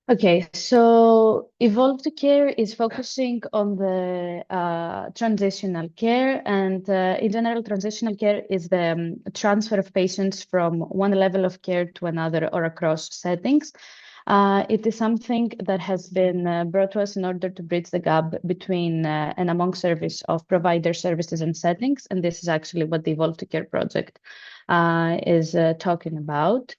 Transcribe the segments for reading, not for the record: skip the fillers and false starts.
Okay, so EVOLVE2CARE is focusing on the transitional care, and in general, transitional care is the transfer of patients from one level of care to another or across settings. It is something that has been brought to us in order to bridge the gap between and among service of provider services and settings, and this is actually what the EVOLVE2CARE project is talking about.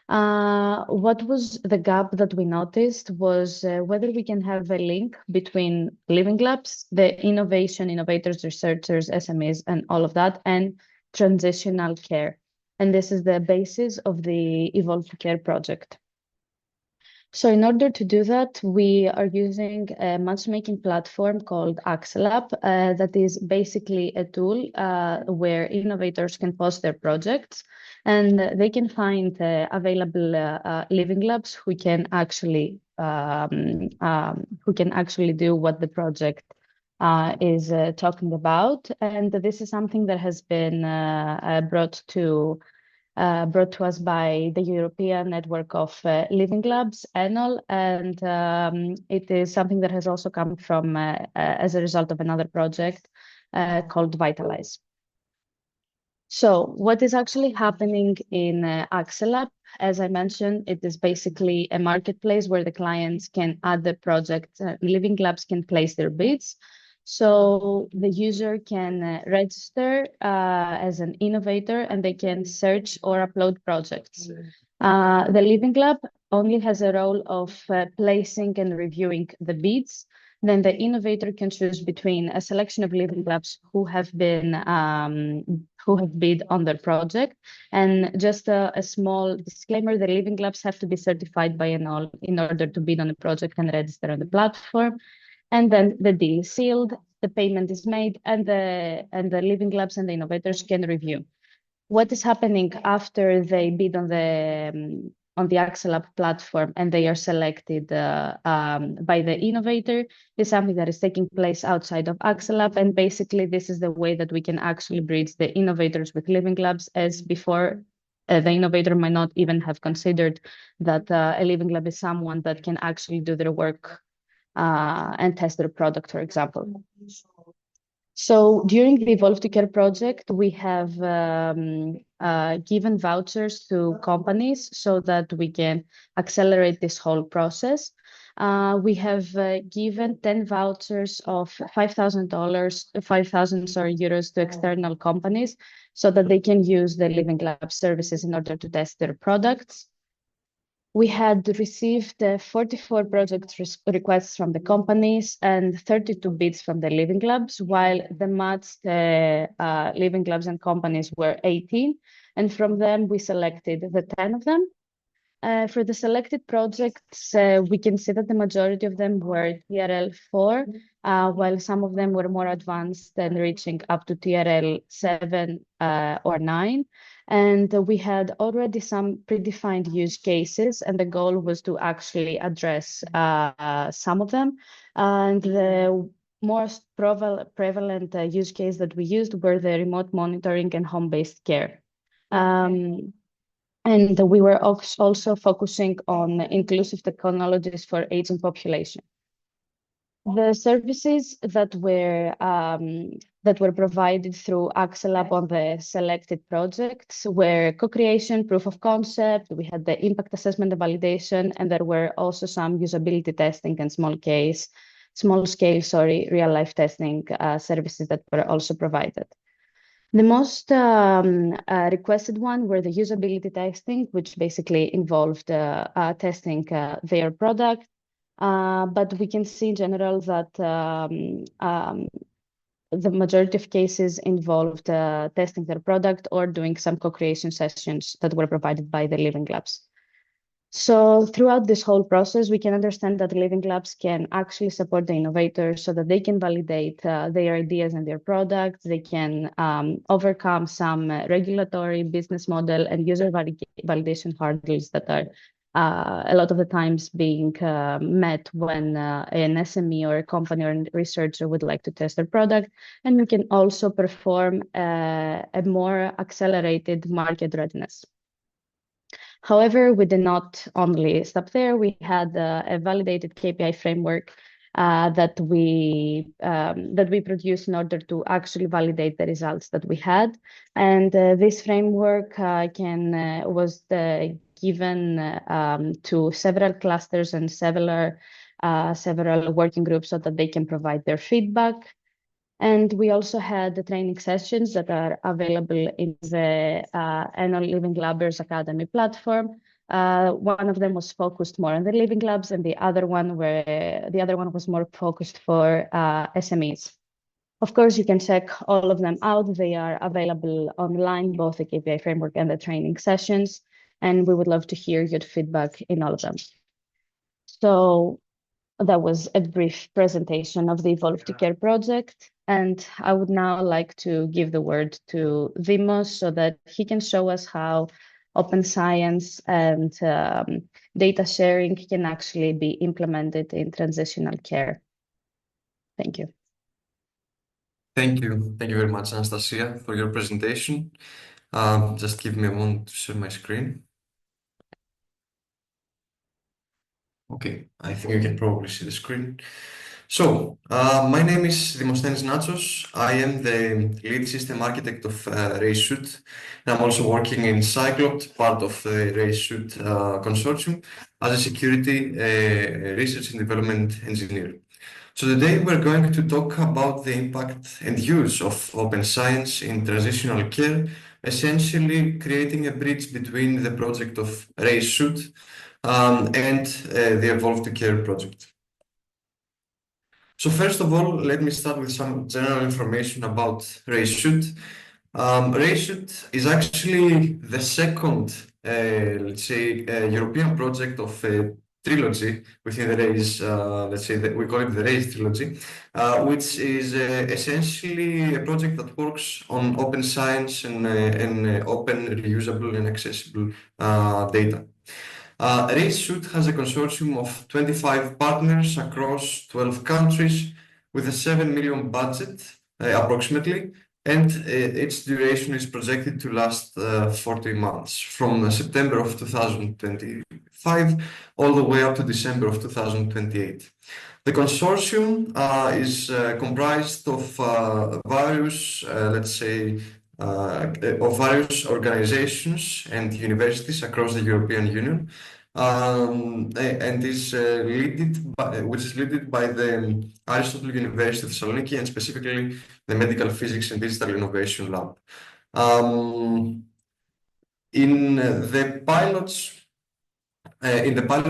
What was the gap that we noticed was whether we can have a link between living labs, the innovation, innovators, researchers, SMEs, and all of that, and transitional care. And this is the basis of the EVOLVE2CARE project. So in order to do that, we are using a matchmaking platform called Axelab that is basically a tool where innovators can post their projects and they can find available living labs who can actually do what the project is talking about. And this is something that has been brought to us by the European Network of Living Labs, ENOL, and it is something that has also come from as a result of another project called Vitalize. So what is actually happening in Axelab? As I mentioned, it is basically a marketplace where the clients can add the project, living labs can place their bids. So the user can register as an innovator and they can search or upload projects. The living lab only has a role of placing and reviewing the bids. Then the innovator can choose between a selection of living labs who have bid on their project. And just a small disclaimer, the living labs have to be certified by ENOL in order to bid on the project and register on the platform. And then the deal is sealed, the payment is made, and the living labs and the innovators can review. What is happening after they bid on the Axelab platform and they are selected by the innovator is something that is taking place outside of Axelab. And basically, this is the way that we can actually bridge the innovators with living labs, as before the innovator might not even have considered that a living lab is someone that can actually do their work and test their product, for example. So during the EVOLVE2CARE project, we have given vouchers to companies so that we can accelerate this whole process. We have given 10 vouchers of €5,000 to external companies so that they can use the Living Lab services in order to test their products. We had received 44 project requests from the companies and 32 bids from the living labs, while the matched living labs and companies were 18. And from them, we selected the 10 of them. For the selected projects, we can see that the majority of them were TRL 4, while some of them were more advanced and reaching up to TRL 7 or 9. And we had already some predefined use cases, and the goal was to actually address some of them. And the most prevalent use case that we used were the remote monitoring and home-based care. And we were also focusing on inclusive technologies for aging population. The services that were provided through Axelab on the selected projects were co-creation, proof of concept. We had the impact assessment and validation, and there were also some usability testing and small scale, real life testing services that were also provided. The most requested one were the usability testing, which basically involved testing their product. But we can see in general that the majority of cases involved testing their product or doing some co-creation sessions that were provided by the living labs. So throughout this whole process, we can understand that living labs can actually support the innovators so that they can validate their ideas and their products. They can overcome some regulatory, business model, and user validation hurdles that are a lot of the times being met when an SME or a company or a researcher would like to test their product. And we can also perform a more accelerated market readiness. However, we did not only stop there. We had a validated KPI framework that we produced in order to actually validate the results that we had. And this framework was given to several clusters and several working groups so that they can provide their feedback. And we also had the training sessions that are available in the annual Living Labbers Academy platform. One of them was focused more on the living labs, and the other one was more focused for SMEs. Of course, you can check all of them out. They are available online, both the KPI framework and the training sessions, and we would love to hear your feedback in all of them. So that was a brief presentation of the EVOLVE2CARE project, and I would now like to give the word to Dimos so that he can show us how open science and data sharing can actually be implemented in transitional care. Thank you. Thank you. Thank you very much, Anastasia, for your presentation. Just give me a moment to share my screen. Okay, I think you can probably see the screen. So, my name is Demosthenis Natsos. I am the lead system architect of RAISE-SUITE, and I'm also working in Cyclopt, part of the RAISE-SUITE consortium, as a security research and development engineer. So today we're going to talk about the impact and use of open science in transitional care, essentially creating a bridge between the project of RAISE-SUITE and the EVOLVE2CARE project. So first of all, let me start with some general information about RAISE-SUITE. RAISE-SUITE is actually the second, let's say, European project of a trilogy within the RAISE, let's say that we call it the RAISE trilogy, which is essentially a project that works on open science and open, reusable, and accessible data. RAISE-SUITE has a consortium of 25 partners across 12 countries with a 7 million budget, approximately, and its duration is projected to last 40 months, from September of 2025 all the way up to December of 2028. The consortium is comprised of various, let's say, of various organizations and universities across the European Union, and is which is led by the Aristotle University of Thessaloniki, and specifically the Medical Physics and Digital Innovation Lab. In the pilot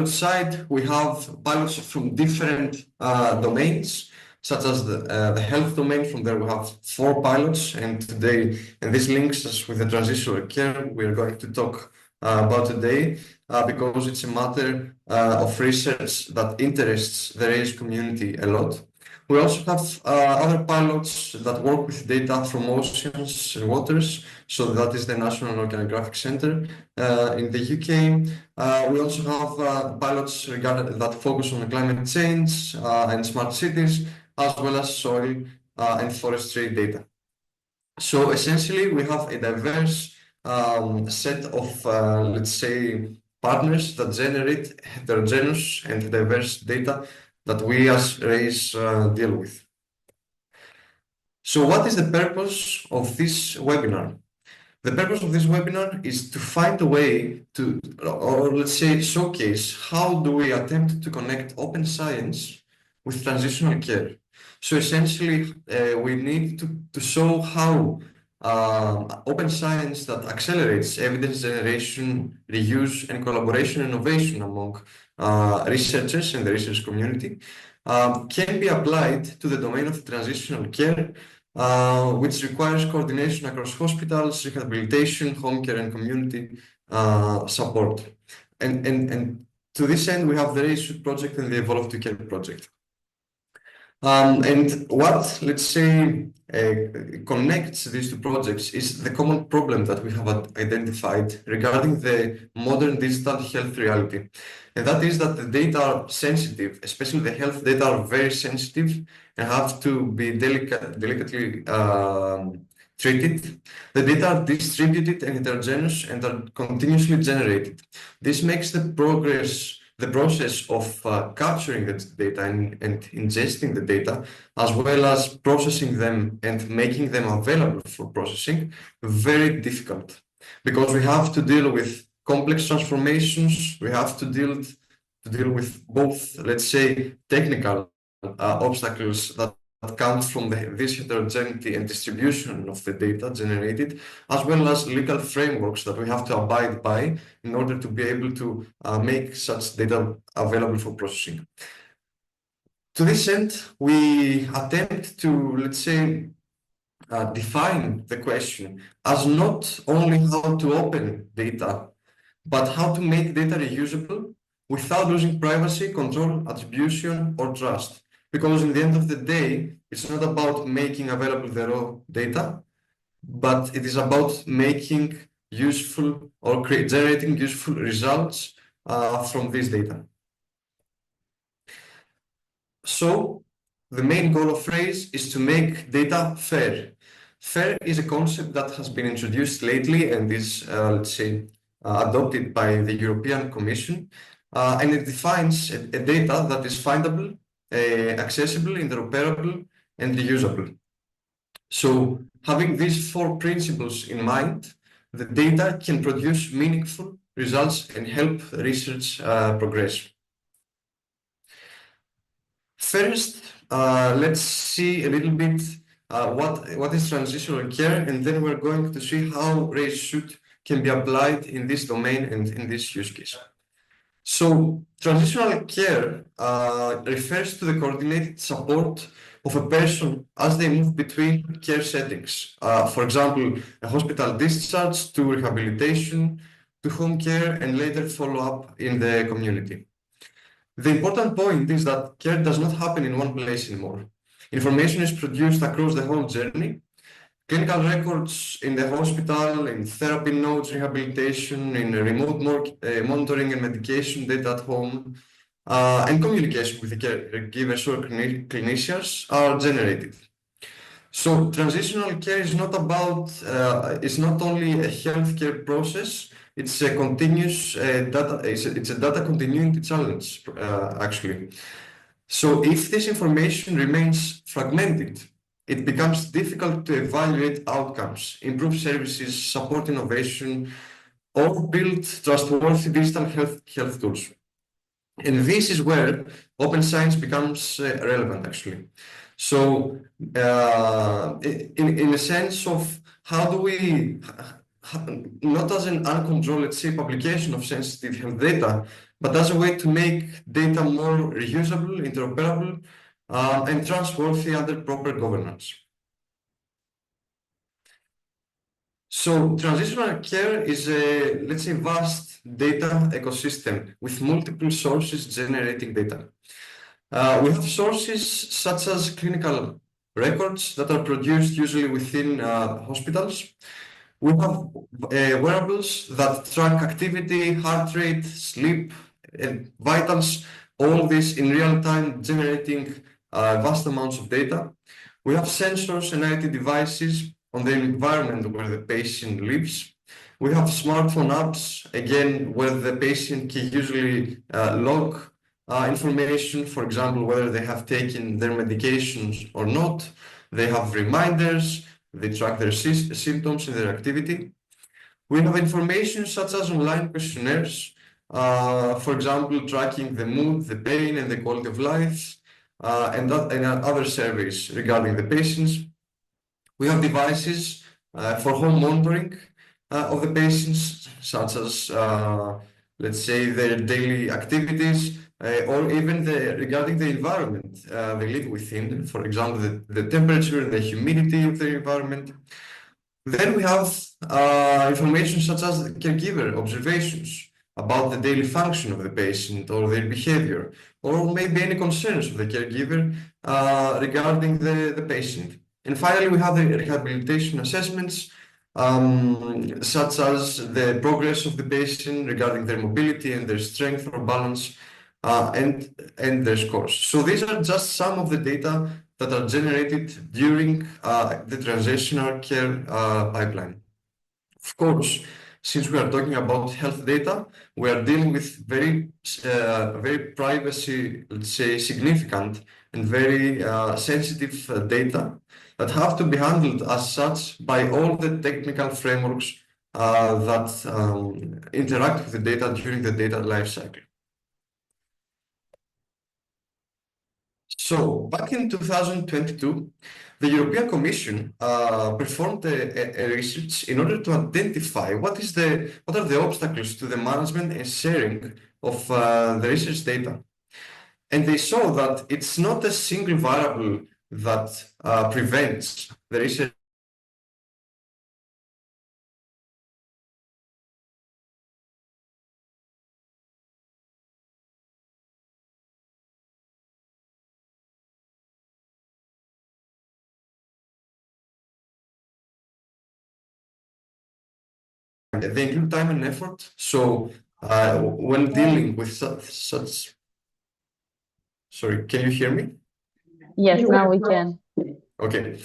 side, we have pilots from different domains, such as the health domain. From there, we have 4 pilots, and today, and this links us with the transitional care we are going to talk about today, because it's a matter of research that interests the RAISE community a lot. We also have other pilots that work with data from oceans and waters. So that is the National Oceanographic Centre in the UK. We also have pilots that focus on climate change and smart cities, as well as soil and forestry data. So essentially, we have a diverse set of, let's say, partners that generate heterogeneous and diverse data that we as RAISE deal with. So what is the purpose of this webinar? The purpose of this webinar is to find a way to, or let's say, showcase how do we attempt to connect open science with transitional care. So essentially, we need to show how open science that accelerates evidence generation, reuse, and collaboration innovation among researchers and the research community can be applied to the domain of transitional care, which requires coordination across hospitals, rehabilitation, home care, and community support. And to this end, we have the RAISE-SUITE project and the EVOLVE2CARE project. And what, let's say, connects these 2 projects is the common problem that we have identified regarding the modern digital health reality. And that is that the data are sensitive, especially the health data are very sensitive and have to be delicately treated. The data are distributed and heterogeneous and are continuously generated. This makes the process of capturing the data and ingesting the data, as well as processing them and making them available for processing, very difficult, because we have to deal with complex transformations. We have to deal with both, let's say, technical obstacles that come from this heterogeneity and distribution of the data generated, as well as legal frameworks that we have to abide by in order to be able to make such data available for processing. To this end, we attempt to, let's say, define the question as not only how to open data, but how to make data reusable without losing privacy, control, attribution, or trust. Because in the end of the day, it's not about making available the raw data, but it is about making useful or generating useful results from this data. So the main goal of RAISE is to make data fair. Fair is a concept that has been introduced lately and is, let's say, adopted by the European Commission, and it defines a data that is findable, accessible, interoperable, and reusable. So having these 4 principles in mind, the data can produce meaningful results and help research progress. First, let's see a little bit what is transitional care, and then we're going to see how RAISE-SUITE can be applied in this domain and in this use case. So transitional care refers to the coordinated support of a person as they move between care settings. For example, a hospital discharge to rehabilitation, to home care, and later follow-up in the community. The important point is that care does not happen in one place anymore. Information is produced across the whole journey. Clinical records in the hospital, in therapy notes, rehabilitation, in remote monitoring and medication data at home, and communication with the caregivers or clinicians are generated. So transitional care is not about, it's not only a healthcare process, it's a continuous it's a data continuity challenge, actually. So if this information remains fragmented, it becomes difficult to evaluate outcomes, improve services, support innovation, or build trustworthy digital health tools. And this is where open science becomes relevant, actually. So in a sense of how do we, not as an uncontrolled, let's say, publication of sensitive health data, but as a way to make data more reusable, interoperable, and trustworthy under proper governance. So transitional care is a, let's say, vast data ecosystem with multiple sources generating data. We have sources such as clinical records that are produced usually within hospitals. We have wearables that track activity, heart rate, sleep, and vitals, all this in real time, generating vast amounts of data. We have sensors and IoT devices on the environment where the patient lives. We have smartphone apps, again, where the patient can usually log information, for example, whether they have taken their medications or not. They have reminders, they track their symptoms and their activity. We have information such as online questionnaires, for example, tracking the mood, the pain, and the quality of life, and other surveys regarding the patients. We have devices for home monitoring of the patients, such as, let's say, their daily activities, or even regarding the environment they live within, for example, the temperature and the humidity of the environment. Then we have information such as caregiver observations about the daily function of the patient or their behavior, or maybe any concerns of the caregiver regarding the patient. And finally, we have the rehabilitation assessments, such as the progress of the patient regarding their mobility and their strength or balance, and their scores. So these are just some of the data that are generated during the transitional care pipeline. Of course, since we are talking about health data, we are dealing with very privacy, let's say, significant and very sensitive data that have to be handled as such by all the technical frameworks that interact with the data during the data lifecycle. So back in 2022, the European Commission performed a research in order to identify what are the obstacles to the management and sharing of the research data. And they saw that it's not a single variable that prevents the research. They include time and effort. So when dealing with such, sorry, can you hear me? Yes, now we can. Okay.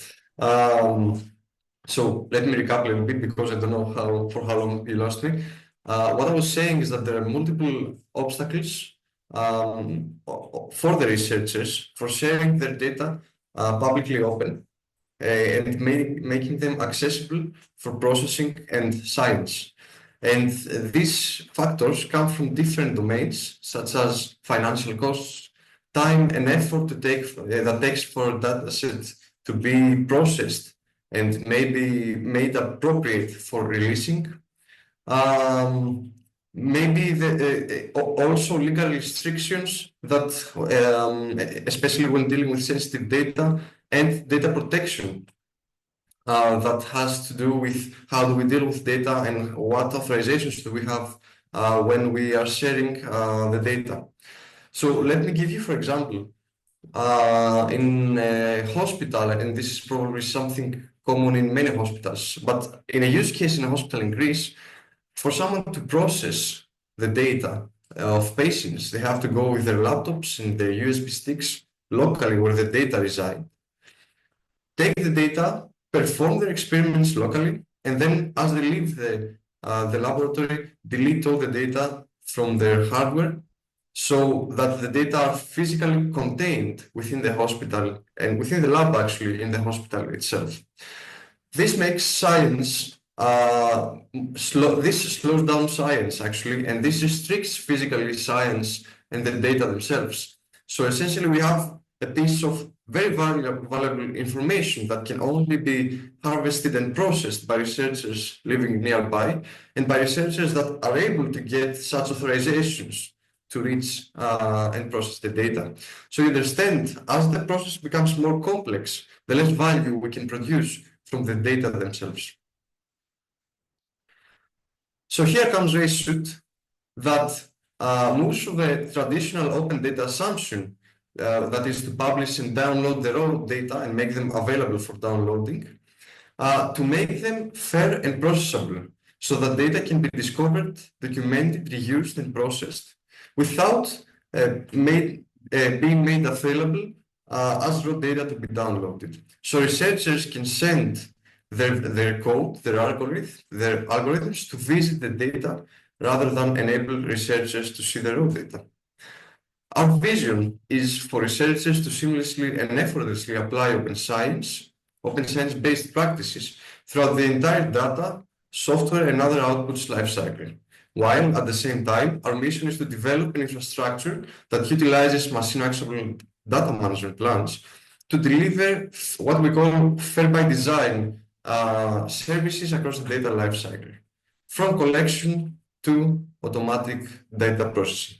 So let me recap a little bit because I don't know for how long you lost me. What I was saying is that there are multiple obstacles for the researchers for sharing their data publicly open and making them accessible for processing and science. And these factors come from different domains, such as financial costs, time and effort that takes for a data set to be processed and maybe made appropriate for releasing. Maybe also legal restrictions that, especially when dealing with sensitive data and data protection, that has to do with how do we deal with data and what authorizations do we have when we are sharing the data. So let me give you, for example, in a hospital, and this is probably something common in many hospitals, but in a use case in a hospital in Greece, for someone to process the data of patients, they have to go with their laptops and their USB sticks locally where the data reside, take the data, perform their experiments locally, and then as they leave the laboratory, delete all the data from their hardware so that the data are physically contained within the hospital and within the lab, actually, in the hospital itself. This makes science, this slows down science, actually, and this restricts physically science and the data themselves. So essentially, we have a piece of very valuable information that can only be harvested and processed by researchers living nearby and by researchers that are able to get such authorizations to reach and process the data. So you understand, as the process becomes more complex, the less value we can produce from the data themselves. So here comes RAISE-SUITE that moves from the traditional open data assumption, that is to publish and download the raw data and make them available for downloading, to make them fair and processable so that data can be discovered, documented, reused, and processed without being made available as raw data to be downloaded. So researchers can send their code, their algorithms to visit the data rather than enable researchers to see the raw data. Our vision is for researchers to seamlessly and effortlessly apply open science-based practices throughout the entire data, software, and other outputs lifecycle. While at the same time, our mission is to develop an infrastructure that utilizes machine actionable data management plans to deliver what we call fair by design services across the data lifecycle, from collection to automatic data processing.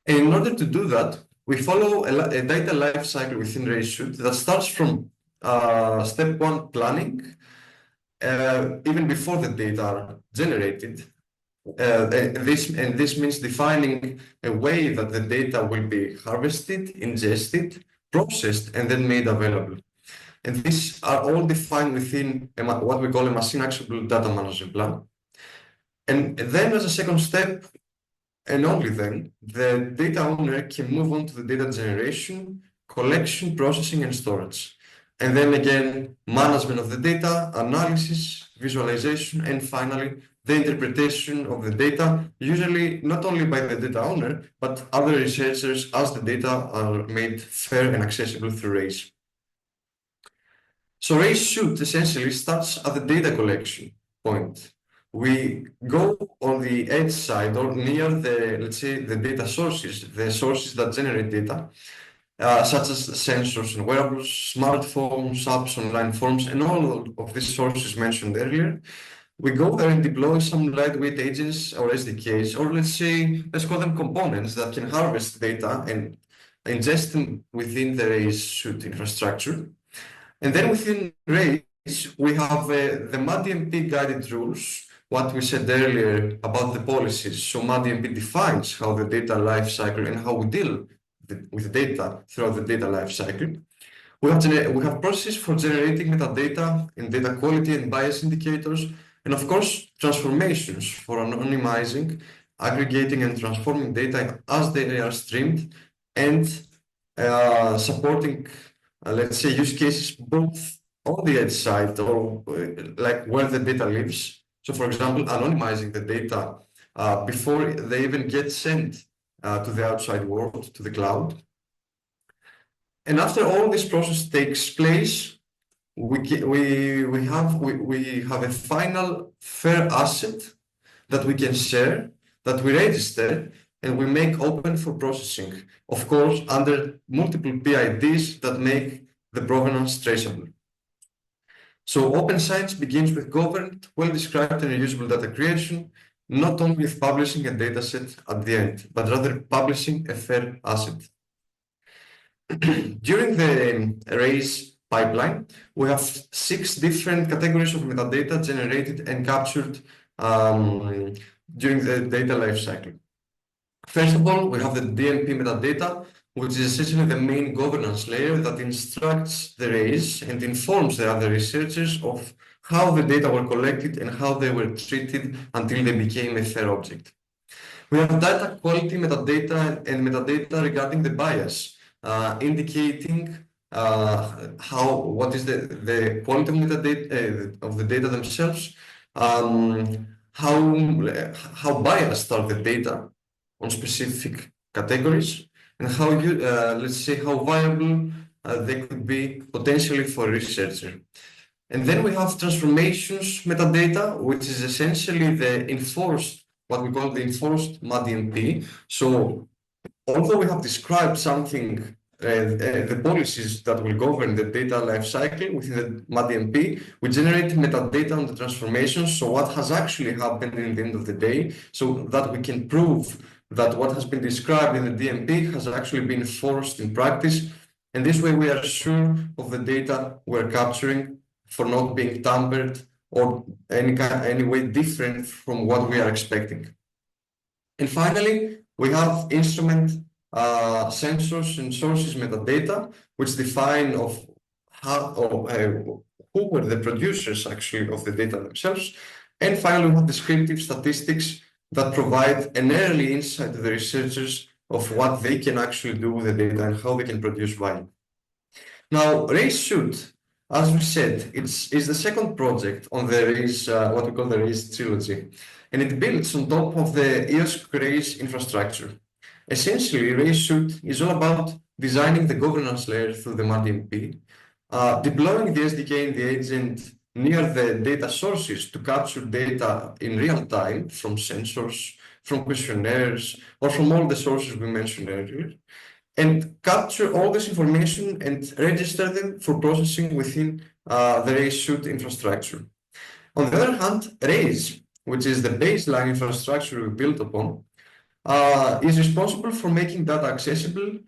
And in order to do that, we follow a data lifecycle within RAISE-SUITE that starts from step one, planning, even before the data are generated. This means defining a way that the data will be harvested, ingested, processed, and then made available. And these are all defined within what we call a machine actionable data management plan. And then as a second step, and only then, the data owner can move on to the data generation, collection, processing, and storage. And then again, management of the data, analysis, visualization, and finally, the interpretation of the data, usually not only by the data owner, but other researchers as the data are made fair and accessible through RAISE. So RAISE-SUITE essentially starts at the data collection point. We go on the edge side or near the, let's say, the data sources, the sources that generate data, such as sensors and wearables, smartphones, apps, online forms, and all of these sources mentioned earlier. We go there and deploy some lightweight agents or SDKs, or let's call them components that can harvest data and ingest them within the RAISE-SUITE infrastructure. And then within RAISE, we have the MADMP guided rules, what we said earlier about the policies. So MADMP defines how the data lifecycle and how we deal with data throughout the data lifecycle. We have processes for generating metadata and data quality and bias indicators, and of course, transformations for anonymizing, aggregating, and transforming data as they are streamed, and supporting, let's say, use cases both on the edge side or like where the data lives. So, for example, anonymizing the data before they even get sent to the outside world, to the cloud. And after all this process takes place, we have a final fair asset that we can share, that we register, and we make open for processing, of course, under multiple PIDs that make the provenance traceable. So open science begins with governed, well-described, and reusable data creation, not only with publishing a dataset at the end, but rather publishing a fair asset. During the RAISE pipeline, we have 6 different categories of metadata generated and captured during the data lifecycle. First of all, we have the DMP metadata, which is essentially the main governance layer that instructs the RAISE and informs the other researchers of how the data were collected and how they were treated until they became a fair object. We have data quality metadata and metadata regarding the bias, indicating what is the quality of metadata of the data themselves, how biased are the data on specific categories, and how let's say how viable they could be potentially for a researcher. And then we have transformations metadata, which is essentially the enforced, what we call the enforced MADMP. So although we have described something, the policies that will govern the data lifecycle within the MADMP, we generate metadata on the transformations. So what has actually happened in the end of the day, so that we can prove that what has been described in the DMP has actually been enforced in practice. And this way we are sure of the data we're capturing for not being tampered or any way different from what we are expecting. And finally, we have instrument sensors and sources metadata, which define of how or who were the producers actually of the data themselves. And finally, we have descriptive statistics that provide an early insight to the researchers of what they can actually do with the data and how they can produce value. Now, RAISE-SUITE, as we said, is the second project on the RAISE, what we call the RAISE trilogy, and it builds on top of the EOS RAISE infrastructure. Essentially, RAISE-SUITE is all about designing the governance layer through the MADMP, deploying the SDK and the agent near the data sources to capture data in real time from sensors, from questionnaires, or from all the sources we mentioned earlier, and capture all this information and register them for processing within the RAISE-SUITE infrastructure. On the other hand, RAISE, which is the baseline infrastructure we built upon, is responsible for making data accessible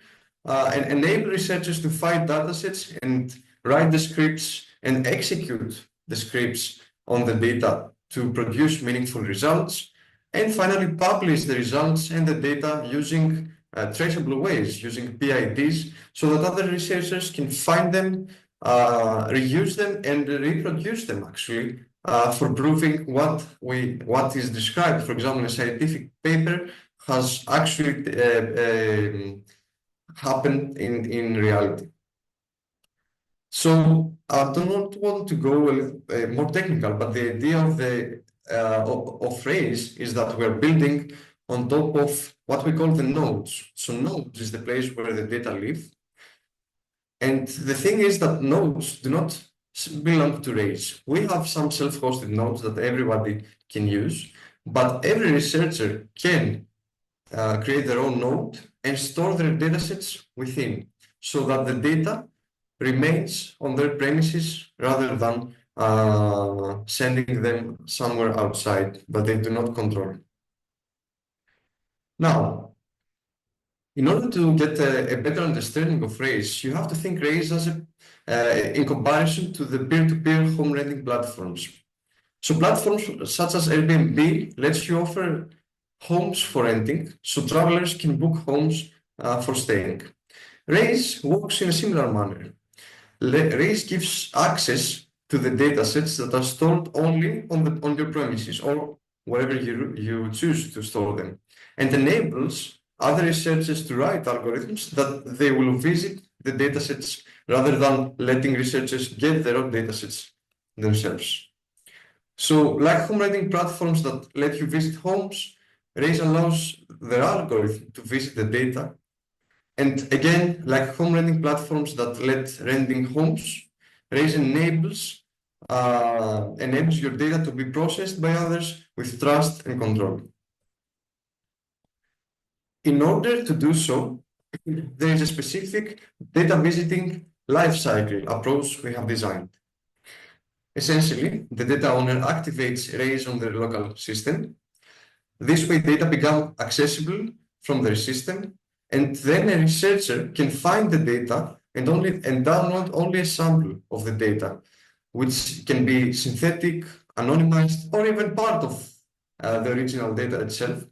and enable researchers to find datasets and write the scripts and execute the scripts on the data to produce meaningful results, and finally publish the results and the data using traceable ways, using PIDs, so that other researchers can find them, reuse them, and reproduce them actually for proving what is described. For example, a scientific paper has actually happen in reality. So I do not want to go more technical, but the idea of RAISE is that we're building on top of what we call the nodes. So nodes is the place where the data live. And the thing is that nodes do not belong to RAISE. We have some self-hosted nodes that everybody can use, but every researcher can create their own node and store their datasets within, so that the data remains on their premises rather than sending them somewhere outside that they do not control. Now, in order to get a better understanding of RAISE, you have to think RAISE as in comparison to the peer-to-peer home renting platforms. So platforms such as Airbnb lets you offer homes for renting, so travelers can book homes for staying. RAISE works in a similar manner. RAISE gives access to the datasets that are stored only on your premises or wherever you choose to store them, and enables other researchers to write algorithms that they will visit the datasets rather than letting researchers get their own datasets themselves. So, like home renting platforms that let you visit homes, RAISE allows their algorithm to visit the data. And again, like home renting platforms that let renting homes, RAISE enables your data to be processed by others with trust and control. In order to do so, there is a specific data visiting lifecycle approach we have designed. Essentially, the data owner activates RAISE on their local system. This way, data become accessible from their system, and then a researcher can find the data and download only a sample of the data, which can be synthetic, anonymized, or even part of the original data itself.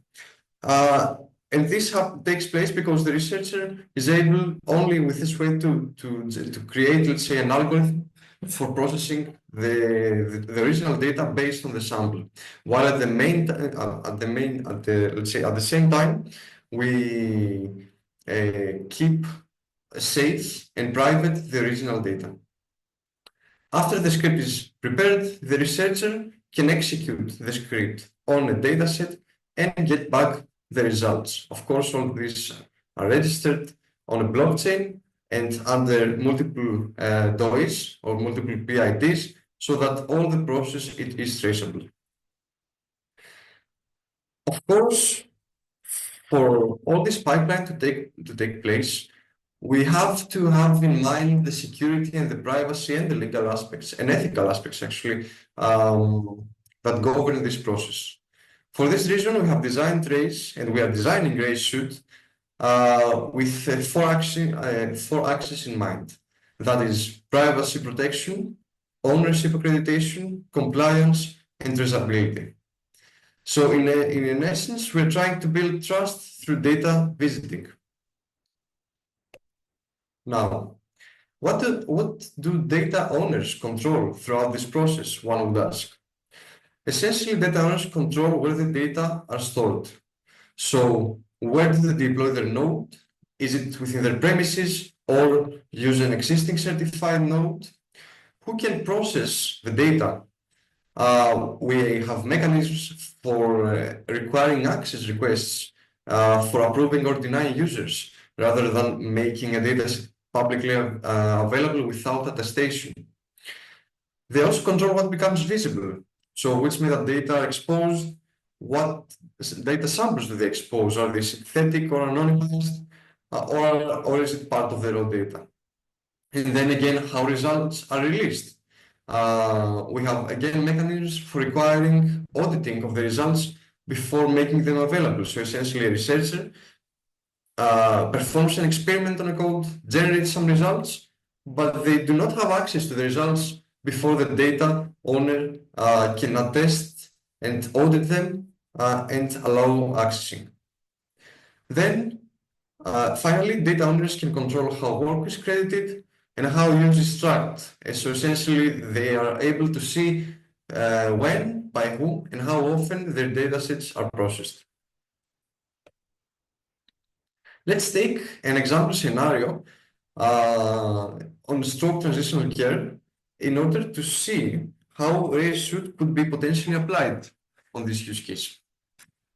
And this takes place because the researcher is able only with this way to create, let's say, an algorithm for processing the original data based on the sample, while at the same time we keep safe and private the original data. After the script is prepared, the researcher can execute the script on a dataset and get back the results. Of course, all these are registered on a blockchain and under multiple DOIs or multiple PIDs, so that all the process is traceable. Of course, for all this pipeline to take place, we have to have in mind the security and the privacy and the legal aspects and ethical aspects actually that govern this process. For this reason, we have designed RAISE and we are designing RAISE-SUITE with four axes in mind. That is privacy protection, ownership accreditation, compliance, and traceability. So in essence, we're trying to build trust through data visiting. Now, what do data owners control throughout this process, one would ask? Essentially, data owners control where the data are stored. So where do they deploy their node? Is it within their premises or use an existing certified node? Who can process the data? We have mechanisms for requiring access requests, for approving or denying users, rather than making a data publicly available without attestation. They also control what becomes visible. So which means that data are exposed, what data samples do they expose? Are they synthetic or anonymized, or is it part of their raw data? And then again, how results are released. We have again mechanisms for requiring auditing of the results before making them available. So essentially, a researcher performs an experiment on a code, generates some results, but they do not have access to the results before the data owner can attest and audit them and allow accessing. Then, finally, data owners can control how work is credited and how use is tracked. And so essentially, they are able to see when, by whom, and how often their datasets are processed. Let's take an example scenario on stroke transitional care in order to see how RAISE-SUITE could be potentially applied on this use case.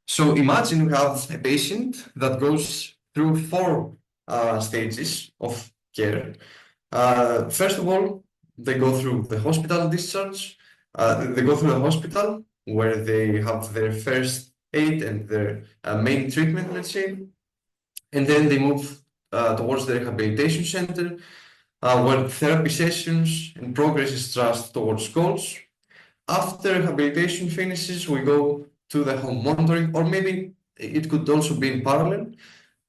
So imagine we have a patient that goes through four stages of care. First of all, they go through the hospital discharge. They go through the hospital where they have their first aid and their main treatment, let's say. And then they move towards the rehabilitation center, where therapy sessions and progress is traced towards goals. After rehabilitation finishes, we go to the home monitoring, or maybe it could also be in parallel,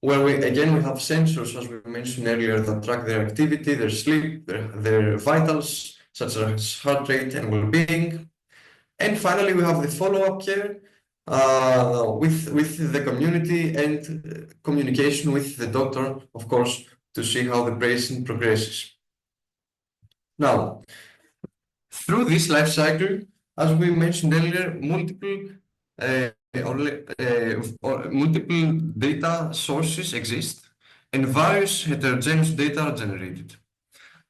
where we have sensors, as we mentioned earlier, that track their activity, their sleep, their vitals, such as heart rate and well-being. And finally, we have the follow-up care with the community and communication with the doctor, of course, to see how the patient progresses. Now, through this life cycle, as we mentioned earlier, multiple data sources exist and various heterogeneous data are generated.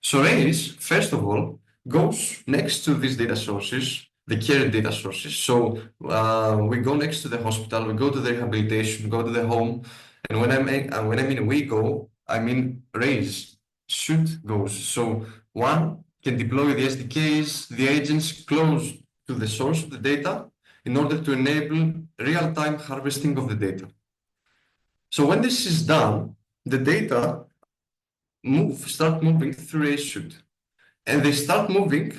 So RAISE, first of all, goes next to these data sources, the care data sources. So we go next to the hospital, we go to the rehabilitation, we go to the home, and when I mean we go, I mean RAISE-SUITE goes. So one can deploy the SDKs, the agents close to the source of the data in order to enable real-time harvesting of the data. So when this is done, the data start moving through RAISE-SUITE, and they start moving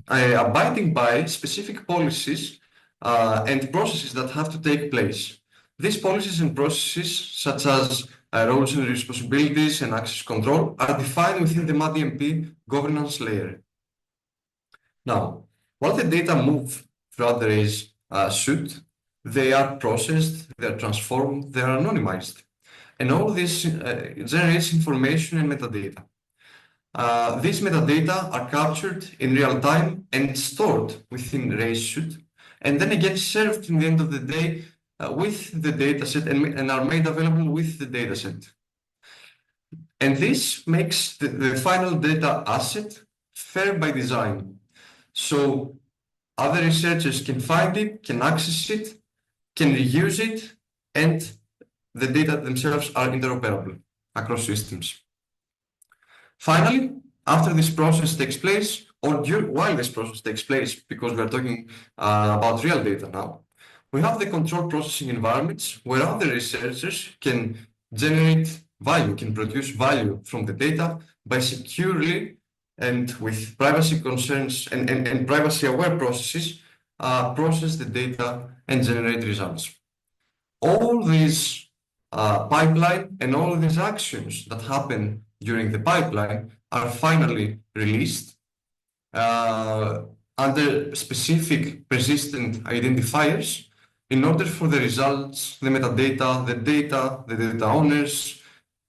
abiding by specific policies and processes that have to take place. These policies and processes, such as roles and responsibilities and access control, are defined within the MADMP governance layer. Now, while the data move throughout the RAISE-SUITE, they are processed, they are transformed, they are anonymized. And all this generates information and metadata. These metadata are captured in real time and stored within RAISE-SUITE, and then again served in the end of the day with the dataset and are made available with the dataset. And this makes the final data asset fair by design. So other researchers can find it, can access it, can reuse it, and the data themselves are interoperable across systems. Finally, after this process takes place, or while this process takes place, because we're talking about real data now, we have the control processing environments where other researchers can generate value, can produce value from the data by securely and with privacy concerns and privacy-aware processes, process the data and generate results. All these pipeline and all these actions that happen during the pipeline are finally released under specific persistent identifiers in order for the results, the metadata, the data owners,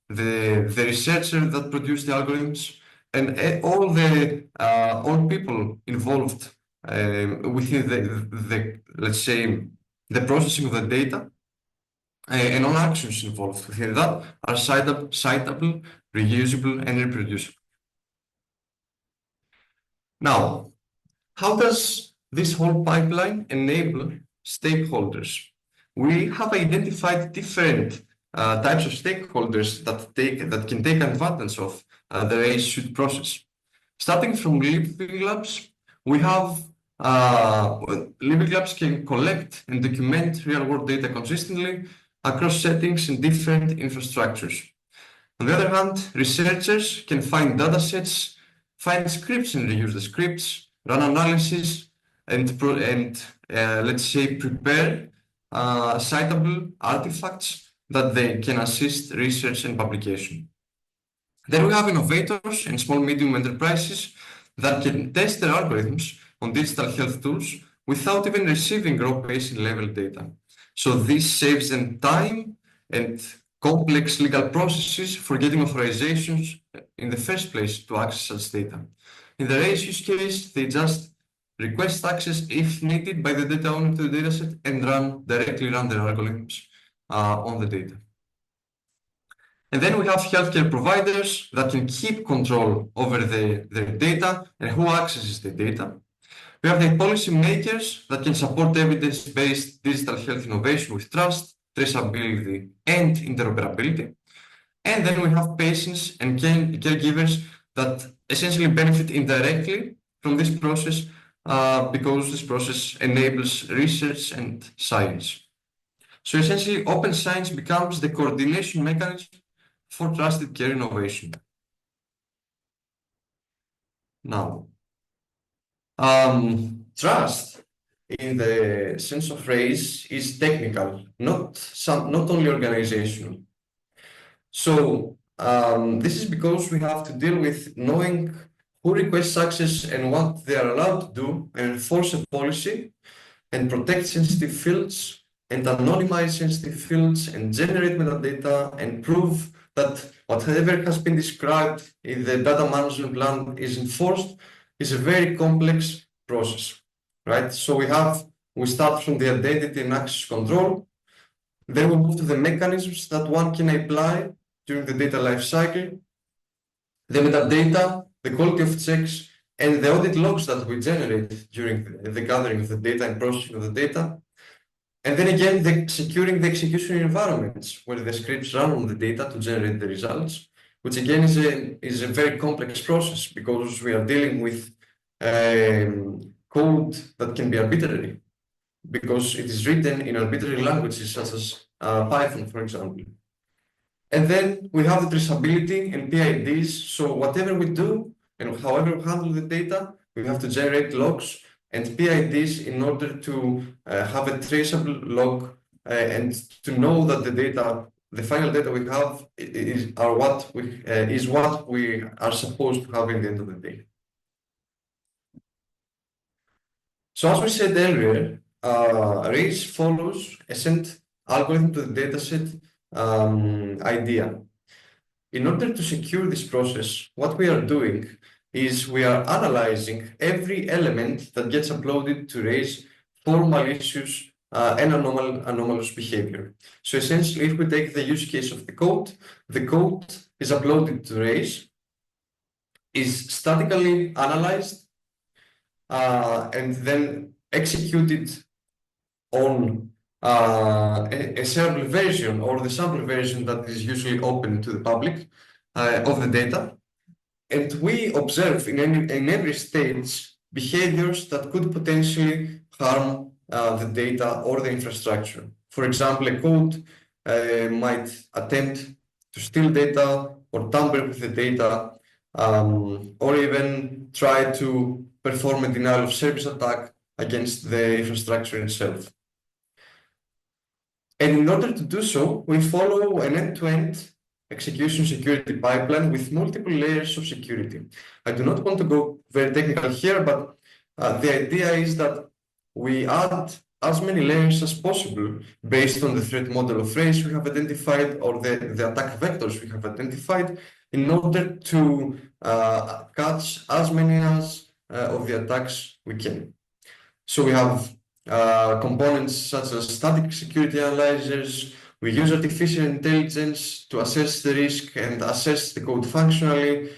the researcher that produced the algorithms, and all people involved within the let's say the processing of the data and all actions involved within that are citable, reusable, and reproducible. Now, how does this whole pipeline enable stakeholders? We have identified different types of stakeholders that can take advantage of the RAISE-SUITE process. Starting from living labs, we have living labs can collect and document real-world data consistently across settings and different infrastructures. On the other hand, researchers can find datasets, find scripts and reuse the scripts, run analysis, and let's say prepare citable artifacts that they can assist research and publication. Then we have innovators and small medium enterprises that can test their algorithms on digital health tools without even receiving raw patient level data. So this saves them time and complex legal processes for getting authorizations in the first place to access such data. In the RAISE use case, they just request access if needed by the data owner to the dataset and directly run their algorithms on the data. And then we have healthcare providers that can keep control over their data and who accesses the data. We have the policy makers that can support evidence-based digital health innovation with trust, traceability, and interoperability. And then we have patients and caregivers that essentially benefit indirectly from this process because this process enables research and science. So essentially, open science becomes the coordination mechanism for trusted care innovation. Now, trust in the sense of RAISE is technical, not only organizational. So this is because we have to deal with knowing who requests access and what they are allowed to do, and enforce a policy and protect sensitive fields and anonymize sensitive fields and generate metadata and prove that whatever has been described in the data management plan is enforced is a very complex process, right? So we start from the identity and access control, then we move to the mechanisms that one can apply during the data lifecycle, the metadata, the quality of checks, and the audit logs that we generate during the gathering of the data and processing of the data. And then again, securing the execution environments where the scripts run on the data to generate the results, which again is a very complex process because we are dealing with code that can be arbitrary because it is written in arbitrary languages such as Python, for example. And then we have the traceability and PIDs. So whatever we do and however we handle the data, we have to generate logs and PIDs in order to have a traceable log and to know that the data, the final data we have is what we are supposed to have in the end of the day. So as we said earlier, RAISE follows a sent algorithm to the dataset idea. In order to secure this process, what we are doing is we are analyzing every element that gets uploaded to RAISE for malicious and anomalous behavior. So essentially, if we take the use case of the code is uploaded to RAISE, is statically analyzed, and then executed on a sample version or the sample version that is usually open to the public of the data. And we observe in every stage behaviors that could potentially harm the data or the infrastructure. For example, a code might attempt to steal data or tamper with the data, or even try to perform a denial of service attack against the infrastructure itself. And in order to do so, we follow an end-to-end execution security pipeline with multiple layers of security. I do not want to go very technical here, but the idea is that we add as many layers as possible based on the threat model of RAISE we have identified or the attack vectors we have identified in order to catch as many of the attacks we can. So we have components such as static security analyzers. We use artificial intelligence to assess the risk and assess the code functionally.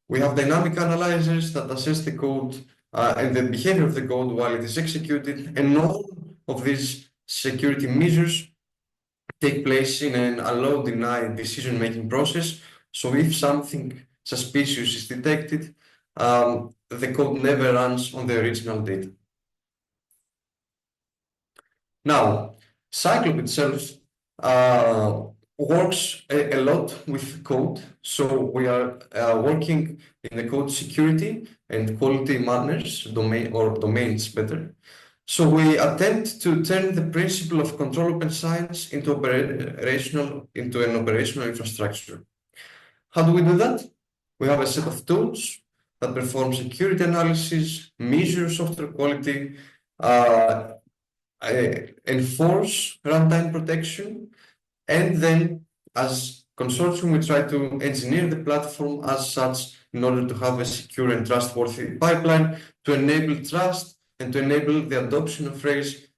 We have dynamic analyzers that assess the code and the behavior of the code while it is executed. And all of these security measures take place in an allow-deny decision-making process. So if something suspicious is detected, the code never runs on the original data. Now, Cyclopt itself works a lot with code. So we are working in the code security and quality manners domains better. So we attempt to turn the principle of control open science into an operational infrastructure. How do we do that? We have a set of tools that perform security analysis, measure software quality, enforce runtime protection, and then as consortium we try to engineer the platform as such in order to have a secure and trustworthy pipeline to enable trust and to enable the adoption of RAISE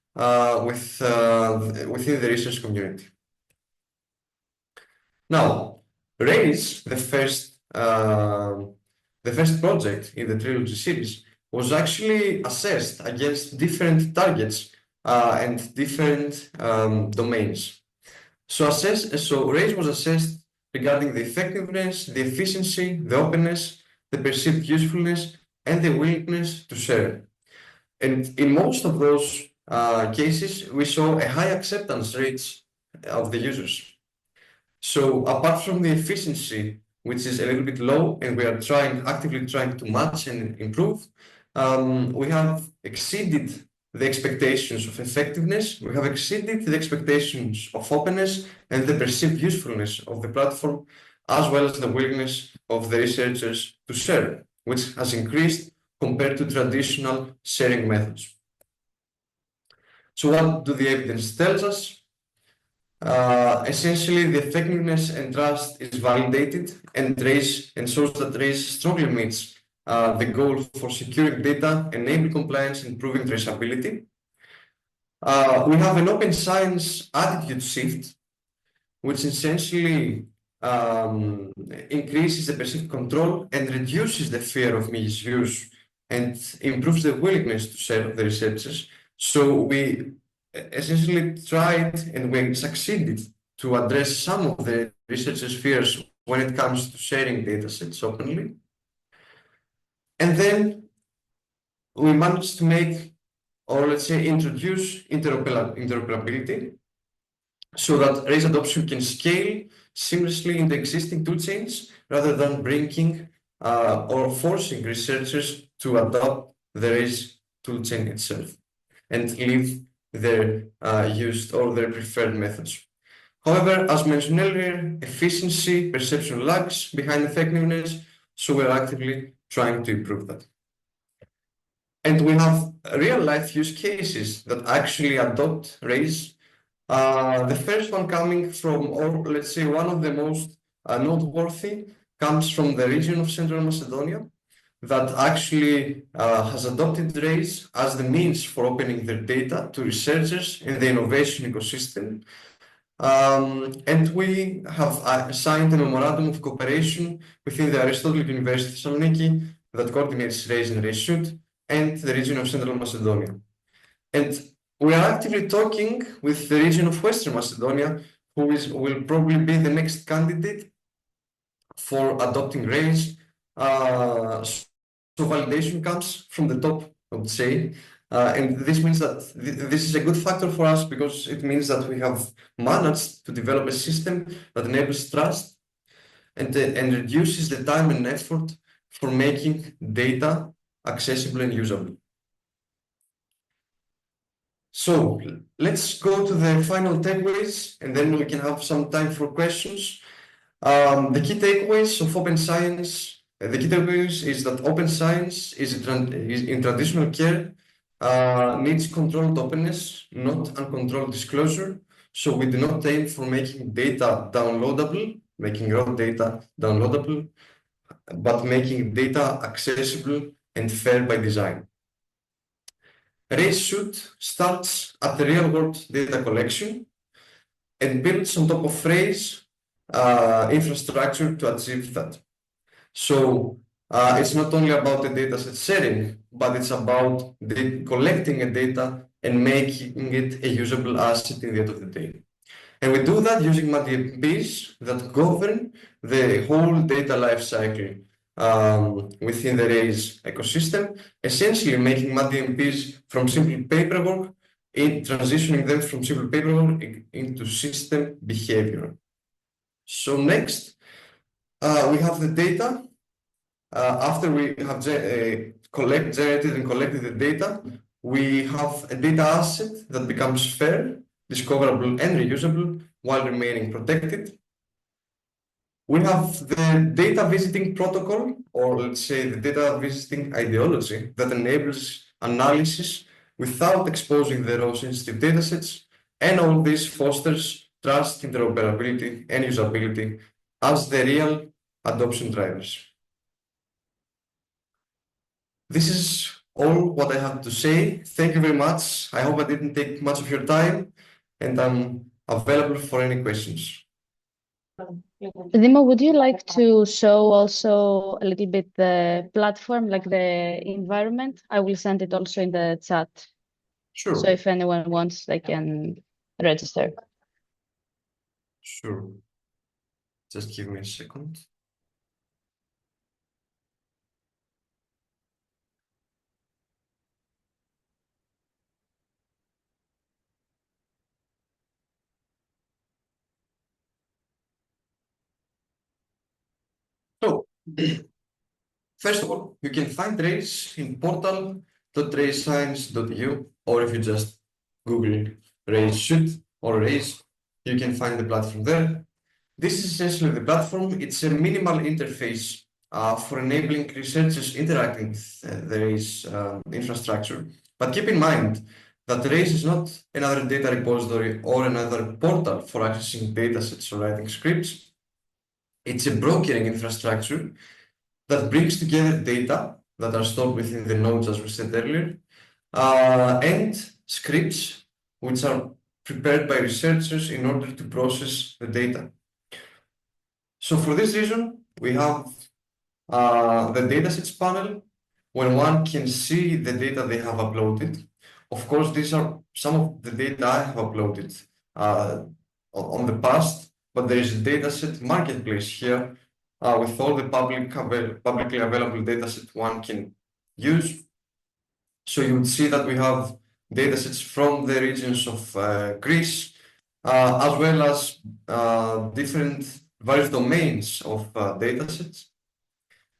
within the research community. Now, RAISE, the first project in the trilogy series, was actually assessed against different targets and different domains. So RAISE was assessed regarding the effectiveness, the efficiency, the openness, the perceived usefulness, and the willingness to share. And in most of those cases, we saw a high acceptance rates of the users. So apart from the efficiency, which is a little bit low, and we are actively trying to match and improve, we have exceeded the expectations of effectiveness, we have exceeded the expectations of openness and the perceived usefulness of the platform, as well as the willingness of the researchers to share, which has increased compared to traditional sharing methods. So what do the evidence tells us? Essentially, the effectiveness and trust is validated and shows that RAISE strongly meets the goal for securing data, enabling compliance, and improving traceability. We have an open science attitude shift, which essentially increases the perceived control and reduces the fear of misuse and improves the willingness to share of the researchers. So we essentially tried and we succeeded to address some of the researchers' fears when it comes to sharing datasets openly. And then we managed to make, or let's say, introduce interoperability so that RAISE adoption can scale seamlessly in the existing tool chains rather than bringing or forcing researchers to adopt the RAISE toolchain itself and leave their used or their preferred methods. However, as mentioned earlier, efficiency perception lags behind effectiveness, so we're actively trying to improve that. And we have real-life use cases that actually adopt RAISE. The first one coming from, or let's say one of the most noteworthy, comes from the region of Central Macedonia that actually has adopted RAISE as the means for opening their data to researchers in the innovation ecosystem. And we have signed a memorandum of cooperation within the Aristotle University Thessaloniki that coordinates RAISE and RAISE-SUITE and the region of Central Macedonia. And we are actively talking with the region of Western Macedonia, who will probably be the next candidate for adopting RAISE. So validation comes from the top, I would say. And this means that this is a good factor for us because it means that we have managed to develop a system that enables trust and reduces the time and effort for making data accessible and usable. So let's go to the final takeaways and then we can have some time for questions. The key takeaways of open science, the key takeaways is that open science is in traditional care needs controlled openness, not uncontrolled disclosure. So we do not aim for making data downloadable, making raw data downloadable, but making data accessible and fair by design. RAISE-SUITE starts at the real-world data collection and builds on top of RAISE infrastructure to achieve that. So it's not only about the dataset sharing, but it's about collecting a data and making it a usable asset in the end of the day. And we do that using MADMPs that govern the whole data lifecycle within the RAISE ecosystem, essentially making MADMPs from simple paperwork, transitioning them from simple paperwork into system behavior. So next, we have the data. After we have generated and collected the data, we have a data asset that becomes fair, discoverable, and reusable while remaining protected. We have the data visiting protocol, or let's say the data visiting ideology that enables analysis without exposing the raw sensitive datasets, and all this fosters trust, interoperability, and usability as the real adoption drivers. This is all what I have to say. Thank you very much. I hope I didn't take much of your time, and I'm available for any questions. Dimo, would you like to show also a little bit the platform, like the environment? I will send it also in the chat. So Sure, if anyone wants, they can register. sure. Just give me a second. So, first of all, you can find RAISE in portal.raisescience.eu, or if you just Google RAISE-SUITE or RAISE, you can find the platform there. This is essentially the platform. It's a minimal interface for enabling researchers interacting with the RAISE infrastructure. But keep in mind that RAISE is not another data repository or another portal for accessing datasets or writing scripts. It's a brokering infrastructure that brings together data that are stored within the nodes, as we said earlier, and scripts which are prepared by researchers in order to process the data. So for this reason, we have the datasets panel where one can see the data they have uploaded. Of course, these are some of the data I have uploaded on the past, but there is a dataset marketplace here with all the publicly available dataset one can use. So you would see that we have datasets from the regions of Greece, as well as different various domains of datasets.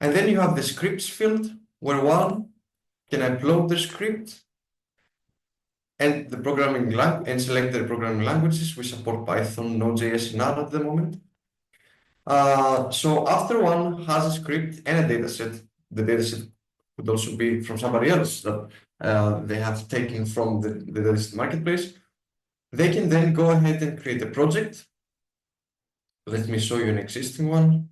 And then you have the scripts field where one can upload the script and the programming language and select the programming languages. We support Python, Node.js, and R at the moment. So after one has a script and a dataset, the dataset could also be from somebody else that they have taken from the dataset marketplace. They can then go ahead and create a project. Let me show you an existing one.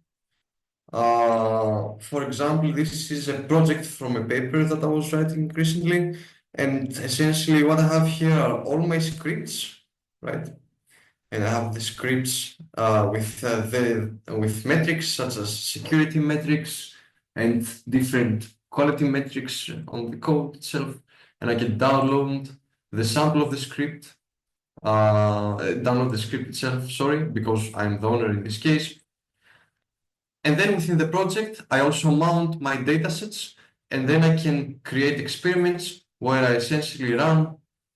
For example, this is a project from a paper that I was writing recently. And essentially what I have here are all my scripts, right? And I have the scripts with metrics such as security metrics and different quality metrics on the code itself. And I can download the sample of the script, download the script itself, sorry, because I'm the owner in this case. And then within the project, I also mount my datasets, and then I can create experiments where I essentially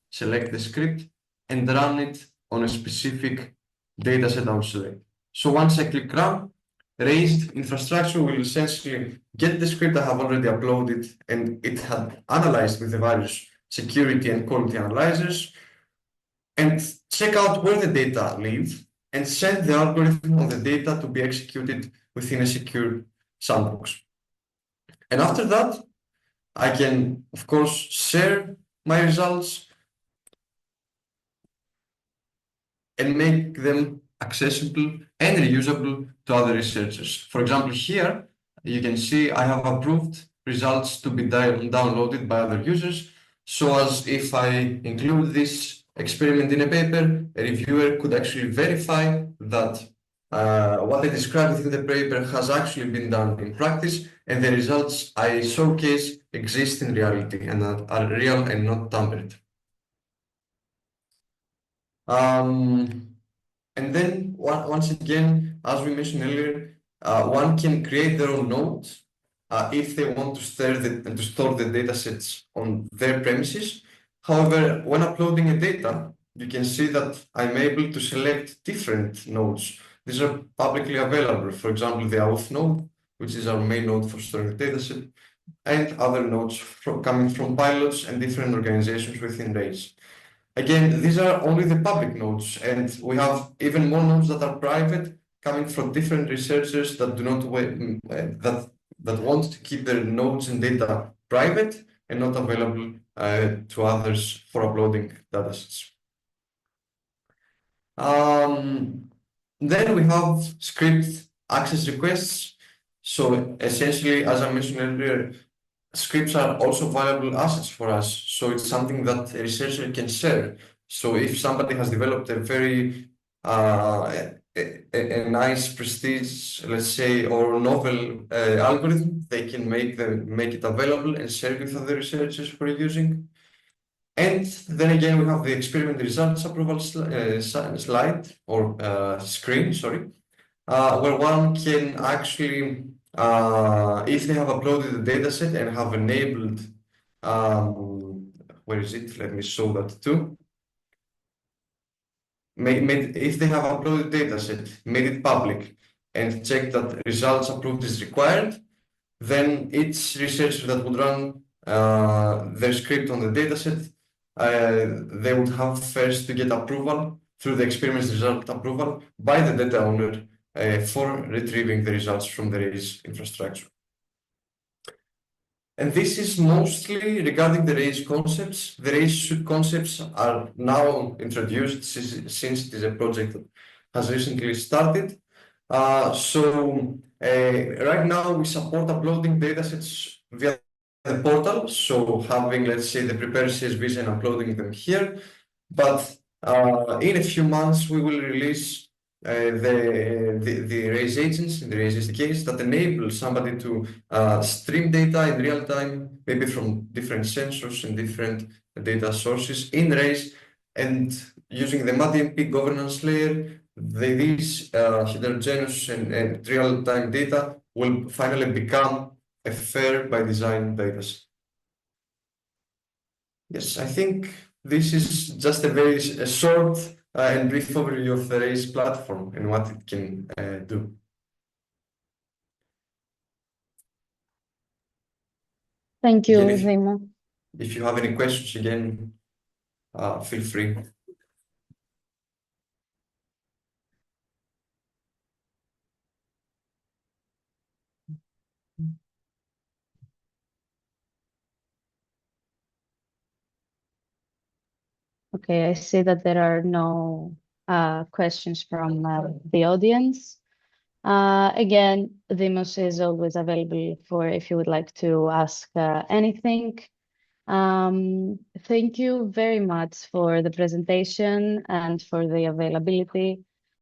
select the script, and run it on a specific dataset I will select. So once I click run, raised infrastructure will essentially get the script I have already uploaded, and it had analyzed with the various security and quality analyzers, and check out where the data live, and send the algorithm on the data to be executed within a secure sandbox. And after that, I can, of course, share my results and make them accessible and reusable to other researchers. For example, here you can see I have approved results to be downloaded by other users. So as if I include this experiment in a paper, a reviewer could actually verify that what I described within the paper has actually been done in practice, and the results I showcase exist in reality and are real and not tampered. And then once again, as we mentioned earlier, one can create their own nodes if they want to store the datasets on their premises. However, when uploading a data, you can see that I'm able to select different nodes. These are publicly available. For example, the auth node, which is our main node for storing the dataset, and other nodes coming from pilots and different organizations within RAISE. Again, these are only the public nodes, and we have even more nodes that are private, coming from different researchers that do not that want to keep their nodes and data private and not available to others for uploading datasets. Then we have script access requests. So essentially, as I mentioned earlier, scripts are also valuable assets for us. So it's something that a researcher can share. So if somebody has developed a very a nice prestige, let's say, or novel algorithm, they can make it available and share with other researchers for using. And then again, we have the experiment results approval slide or screen, sorry, where one can actually, if they have uploaded the dataset and have enabled, where is it? Let me show that too. If they have uploaded dataset, made it public, and checked that results approved is required, then each researcher that would run their script on the dataset, they would have first to get approval through the experiment result approval by the data owner for retrieving the results from the RAISE infrastructure. And this is mostly regarding the RAISE concepts. The RAISE-SUITE concepts are now introduced since it is a project that has recently started. Right now we support uploading datasets via the portal. So having, let's say, the prepared CSVs and uploading them here. But in a few months, we will release the RAISE agents in the RAISE SDKs that enable somebody to stream data in real time, maybe from different sensors and different data sources in RAISE, and using the MADMP governance layer, these heterogeneous and real-time data will finally become a fair by design dataset. Yes, I think this is just a very short and brief overview of the RAISE platform and what it can do. Thank you, Again, Dimo. if you have any questions, again, feel free. Okay, I see that there are no questions from the audience. Again, Demos is always available for if you would like to ask anything. Thank you very much for the presentation and for the availability.